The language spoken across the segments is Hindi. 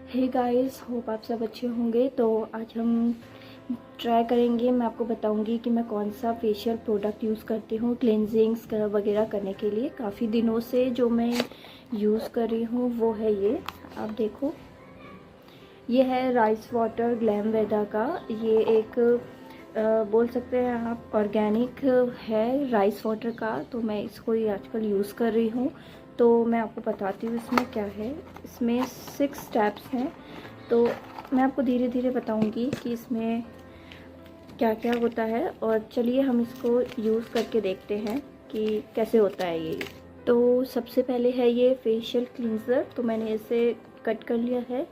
हे गाइस, होप आप सब अच्छे होंगे। तो आज हम ट्राई करेंगे, मैं आपको बताऊंगी कि मैं कौन सा फेशियल प्रोडक्ट यूज़ करती हूँ क्लेंजिंग स्क्रब वगैरह करने के लिए। काफ़ी दिनों से जो मैं यूज़ कर रही हूँ वो है ये, आप देखो। ये है राइस वाटर ग्लैम वेदा का। ये एक बोल सकते हैं आप ऑर्गेनिक है राइस वाटर का। तो मैं इसको ही आजकल यूज़ कर रही हूँ। तो मैं आपको बताती हूँ इसमें क्या है। इसमें 6 स्टेप्स हैं। तो मैं आपको धीरे धीरे बताऊँगी कि इसमें क्या क्या होता है। और चलिए हम इसको यूज़ करके देखते हैं कि कैसे होता है ये। तो सबसे पहले है ये फेशियल क्लींजर। तो मैंने इसे कट कर लिया है।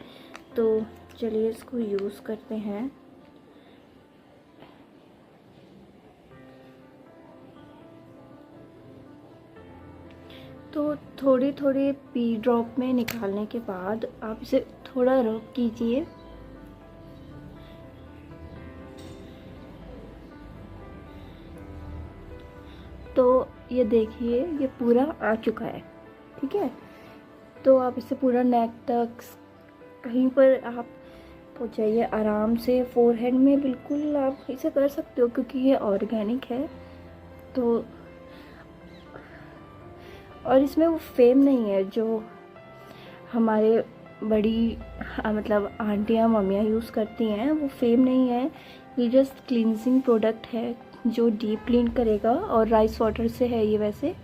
तो चलिए इसको यूज़ करते हैं। तो थोड़ी थोड़ी पी ड्रॉप में निकालने के बाद आप इसे थोड़ा रब कीजिए। तो ये देखिए, ये पूरा आ चुका है। ठीक है, तो आप इसे पूरा नेक तक कहीं पर आप पहुँचाइए आराम से। फोरहेड में बिल्कुल आप इसे कर सकते हो क्योंकि ये ऑर्गेनिक है। तो और इसमें वो फेम नहीं है जो हमारे बड़ी मतलब आंटियाँ मम्मियाँ यूज़ करती हैं, वो फेम नहीं है। ये जस्ट क्लींजिंग प्रोडक्ट है जो डीप क्लीन करेगा। और राइस वाटर से है ये, वैसे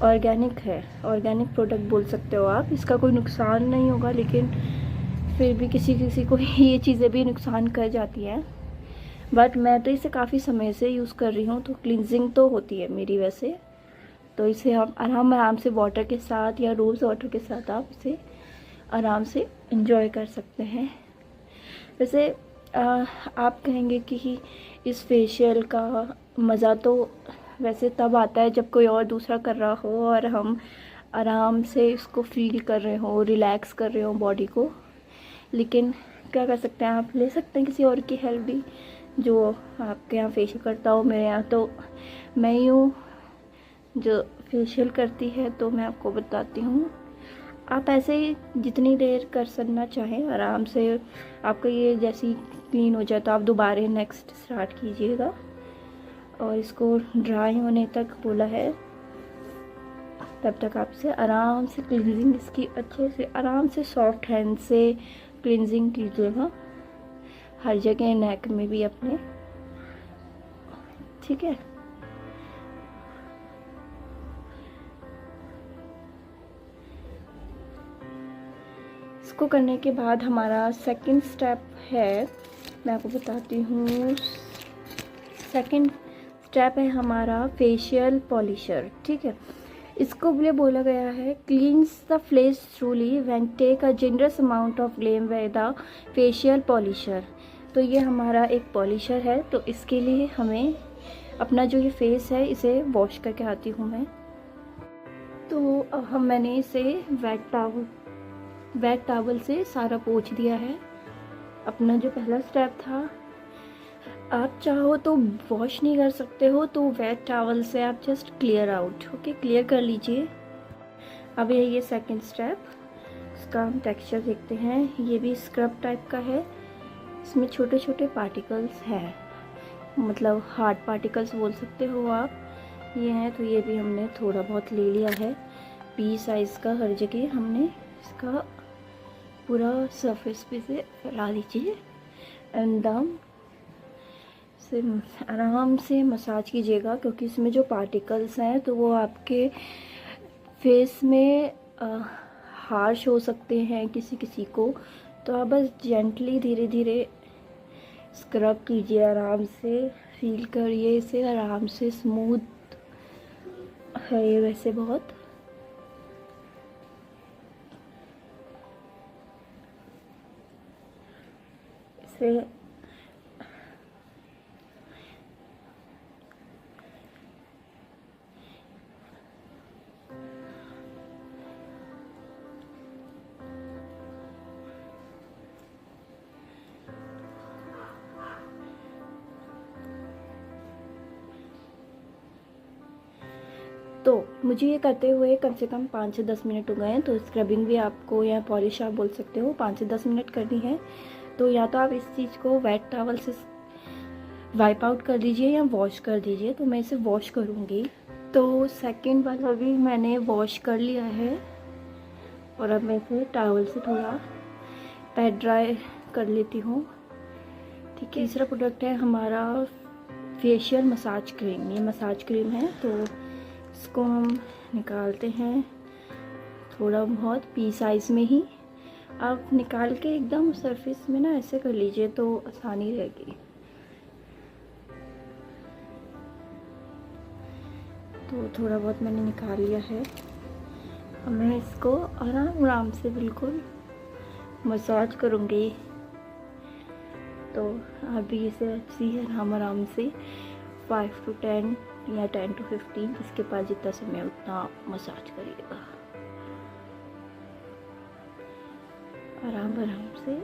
ऑर्गेनिक है, ऑर्गेनिक प्रोडक्ट बोल सकते हो आप। इसका कोई नुकसान नहीं होगा, लेकिन फिर भी किसी किसी को ये चीज़ें भी नुकसान कर जाती हैं। बट मैं तो इसे काफ़ी समय से यूज़ कर रही हूँ, तो क्लींजिंग तो होती है मेरी वैसे। तो इसे आप आराम आराम से वाटर के साथ या रोज़ वाटर के साथ आप इसे आराम से एंजॉय कर सकते हैं। वैसे आप कहेंगे कि इस फेशियल का मज़ा तो वैसे तब आता है जब कोई और दूसरा कर रहा हो और हम आराम से इसको फील कर रहे हो, रिलैक्स कर रहे हो बॉडी को। लेकिन क्या कर सकते हैं, आप ले सकते हैं किसी और की हेल्प भी, जो आपके यहाँ फेशियल करता हो। मेरे यहाँ तो मैं ही हूँ जो फेशियल करती है, तो मैं आपको बताती हूँ। आप ऐसे ही जितनी देर कर सकना चाहें आराम से। आपका ये जैसी क्लीन हो जाए तो आप दोबारा नेक्स्ट स्टार्ट कीजिएगा। और इसको ड्राई होने तक बोला है, तब तक आप इसे आराम से क्लींजिंग इसकी अच्छे से आराम से सॉफ्ट हैंड से क्लींजिंग कीजिएगा, हर जगह नेक में भी अपने। ठीक है, इसको करने के बाद हमारा सेकंड स्टेप है, मैं आपको बताती हूँ। सेकंड स्टेप है हमारा फेशियल पॉलिशर। ठीक है, इसको लिए बोला गया है cleanses the face thoroughly when take a generous amount of glam by the facial polisher. तो ये हमारा एक पॉलिशर है। तो इसके लिए हमें अपना जो ये फेस है इसे वॉश करके आती हूँ मैं। तो हम मैंने इसे वेट टॉवल से सारा पोंछ दिया है। अपना जो पहला स्टेप था, आप चाहो तो वॉश नहीं कर सकते हो, तो वेट टॉवल से आप just clear out, okay, clear कर लीजिए। अब ये सेकंड स्टेप, इसका हम टेक्सचर देखते हैं। ये भी स्क्रब टाइप का है। इसमें छोटे छोटे पार्टिकल्स हैं, मतलब हार्ड पार्टिकल्स बोल सकते हो आप। ये हैं, तो ये भी हमने थोड़ा बहुत ले लिया है। पी साइज़ का हर जगह हमने इसका पूरा सरफेस पे से फैला दीजिए। एंड दम से आराम से मसाज कीजिएगा, क्योंकि इसमें जो पार्टिकल्स हैं तो वो आपके फेस में हार्श हो सकते हैं किसी किसी को। तो आप बस जेंटली धीरे धीरे स्क्रब कीजिए, आराम से फील करिए इसे। आराम से स्मूथ है ये वैसे बहुत। इसे तो मुझे ये करते हुए कम से कम 5 से 10 मिनट हो गए हैं। तो स्क्रबिंग भी आपको या पॉलिश आप बोल सकते हो 5 से 10 मिनट करनी है। तो या तो आप इस चीज़ को वेट टॉवल से वाइप आउट कर दीजिए या वॉश कर दीजिए। तो मैं इसे वॉश करूँगी। तो सेकेंड वाला भी मैंने वॉश कर लिया है और अब मैं इसे टॉवल से थोड़ा पैड ड्राई कर लेती हूँ। ठीक है, तीसरा प्रोडक्ट है हमारा फेशियल मसाज क्रीम। ये मसाज क्रीम है, तो इसको हम निकालते हैं थोड़ा बहुत पी साइज़ में ही। आप निकाल के एकदम सरफेस में ना ऐसे कर लीजिए तो आसानी रहेगी। तो थोड़ा बहुत मैंने निकाल लिया है। अब मैं इसको आराम से बिल्कुल मसाज करूँगी। तो आप भी इसे अच्छी आराम से 5 to 10 या 10 to 15 जिसके पास जितना समय उतना मसाज करिएगा आराम से।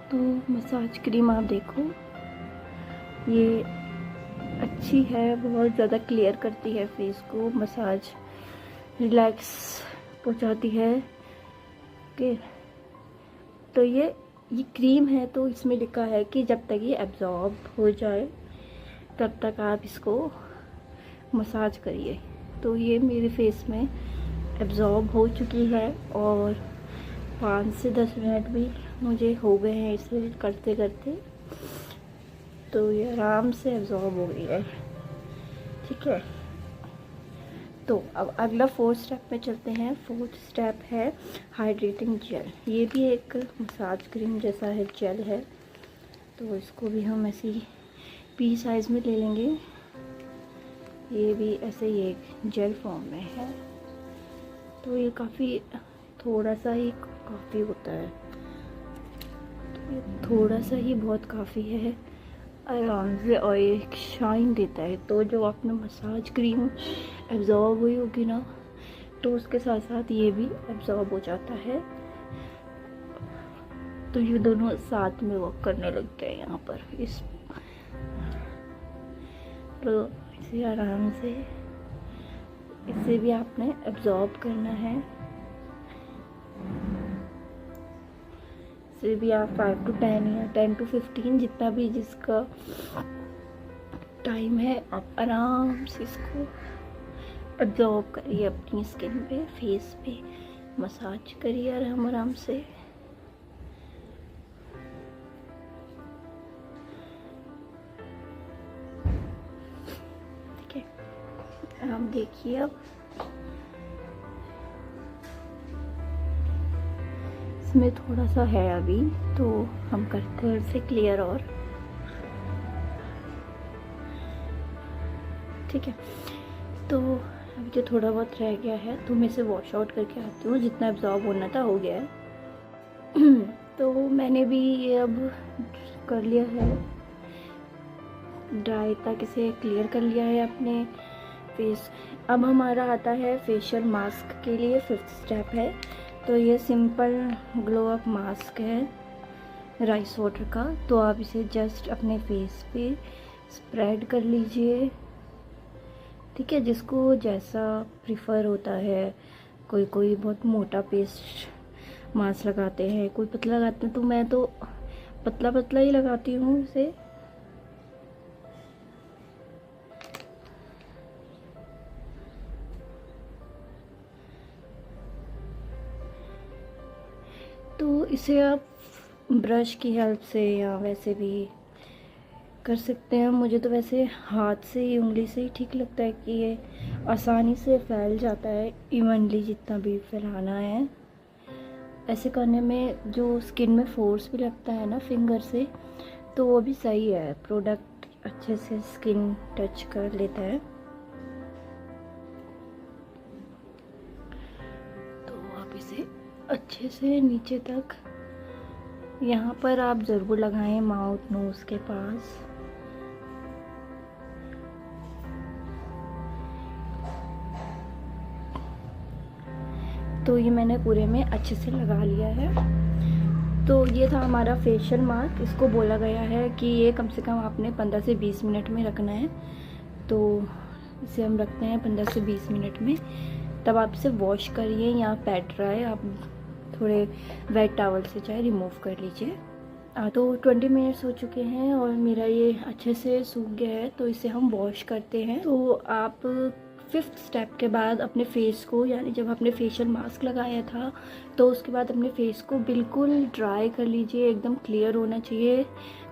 तो मसाज क्रीम आप देखो, ये अच्छी है, बहुत ज़्यादा क्लियर करती है फेस को, मसाज रिलैक्स पहुंचाती है। ओके, तो ये क्रीम है, तो इसमें लिखा है कि जब तक ये एब्जॉर्ब हो जाए तब तक आप इसको मसाज करिए। तो ये मेरे फेस में एब्जॉर्ब हो चुकी है और 5 से 10 मिनट भी मुझे हो गए हैं इसे करते करते। तो ये आराम से एब्जॉर्ब हो गई है। ठीक है, तो अब अगला 4th स्टेप में चलते हैं। 4th स्टेप है हाइड्रेटिंग जेल। ये भी एक मसाज क्रीम जैसा है, जेल है। तो इसको भी हम ऐसे ही पी साइज़ में ले लेंगे। ये भी ऐसे ही एक जेल फॉर्म में है। तो ये काफ़ी थोड़ा सा ही काफ़ी होता है, तो ये थोड़ा सा ही बहुत काफ़ी है आराम से, और एक शाइन देता है। तो जो आपने मसाज क्रीम एब्जॉर्ब हुई होगी ना, तो उसके साथ साथ ये भी एब्जॉर्ब हो जाता है। तो ये दोनों साथ में वर्क करने लगते हैं यहाँ पर। इस तो इसे आराम से, इसे भी आपने एब्जॉर्ब करना है। इसे भी आप 5 to 10 या 10 to 15 जितना भी जिसका टाइम है, आप आराम से इसको एब्जॉर्ब करिए अपनी स्किन पे, फेस पे मसाज करिए आराम से। ठीक है, आप देखिए अब इसमें थोड़ा सा है अभी, तो हम करते हैं इसे क्लियर और। ठीक है, तो अभी जो थोड़ा बहुत रह गया है तो मैं इसे वॉश आउट करके आती हूँ। जितना एब्जॉर्ब होना था हो गया है। तो मैंने भी ये अब कर लिया है ड्राई, तक इसे क्लियर कर लिया है अपने फेस। अब हमारा आता है फेशियल मास्क के लिए 5th स्टेप है। तो ये सिंपल ग्लो अप मास्क है राइस वाटर का। तो आप इसे जस्ट अपने फेस पे स्प्रेड कर लीजिए। ठीक है, जिसको जैसा प्रिफर होता है, कोई कोई बहुत मोटा पेस्ट मास्क लगाते हैं, कोई पतला लगाते हैं, तो मैं तो पतला पतला ही लगाती हूँ इसे। तो इसे आप ब्रश की हेल्प से या वैसे भी कर सकते हैं। मुझे तो वैसे हाथ से ही, उंगली से ही ठीक लगता है कि ये आसानी से फैल जाता है इवनली, जितना भी फैलाना है। ऐसे करने में जो स्किन में फोर्स भी लगता है ना फिंगर से, तो वो भी सही है, प्रोडक्ट अच्छे से स्किन टच कर लेता है। तो आप इसे अच्छे से नीचे तक, यहाँ पर आप ज़रूर लगाएं माउथ नोज़ के पास। तो ये मैंने पूरे में अच्छे से लगा लिया है। तो ये था हमारा फेशियल मास्क। इसको बोला गया है कि ये कम से कम आपने 15 से 20 मिनट में रखना है। तो इसे हम रखते हैं 15 से 20 मिनट में। तब आप इसे वॉश करिए या पैड ड्राई आप थोड़े वेट टॉवल से चाहे रिमूव कर लीजिए। तो 20 मिनट्स हो चुके हैं और मेरा ये अच्छे से सूख गया है। तो इसे हम वॉश करते हैं। तो आप 5th स्टेप के बाद अपने फेस को, यानी जब आपने फेशियल मास्क लगाया था तो उसके बाद अपने फेस को बिल्कुल ड्राई कर लीजिए। एकदम क्लियर होना चाहिए,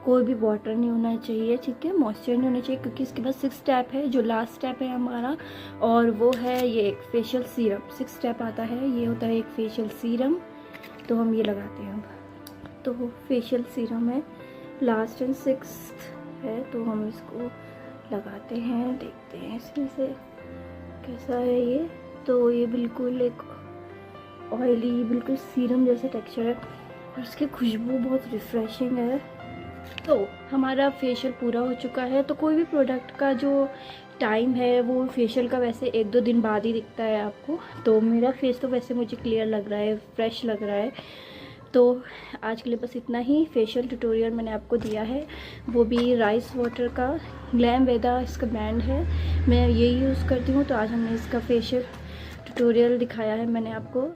कोई भी वाटर नहीं होना चाहिए, ठीक है, मॉइस्चर नहीं होना चाहिए। क्योंकि इसके बाद 6th स्टेप है, जो लास्ट स्टेप है हमारा, और वो है ये एक फेशियल सीरम। 6th स्टेप आता है, ये होता है एक फेशियल सीरम। तो हम ये लगाते हैं। तो फेशियल सीरम है, लास्ट एंड 6th है। तो हम इसको लगाते हैं, देखते हैं इसमें से कैसा है ये। तो ये बिल्कुल एक ऑयली, बिल्कुल सीरम जैसे टेक्सचर है और इसकी खुशबू बहुत रिफ़्रेशिंग है। तो हमारा फेशियल पूरा हो चुका है। तो कोई भी प्रोडक्ट का जो टाइम है वो फेशियल का वैसे 1-2 दिन बाद ही दिखता है आपको। तो मेरा फेस तो वैसे मुझे क्लियर लग रहा है, फ्रेश लग रहा है। तो आज के लिए बस इतना ही। फेशियल ट्यूटोरियल मैंने आपको दिया है, वो भी राइस वाटर का। ग्लैम वेदा इसका ब्रांड है, मैं यही यूज़ करती हूँ। तो आज हमने इसका फेशियल ट्यूटोरियल दिखाया है मैंने आपको।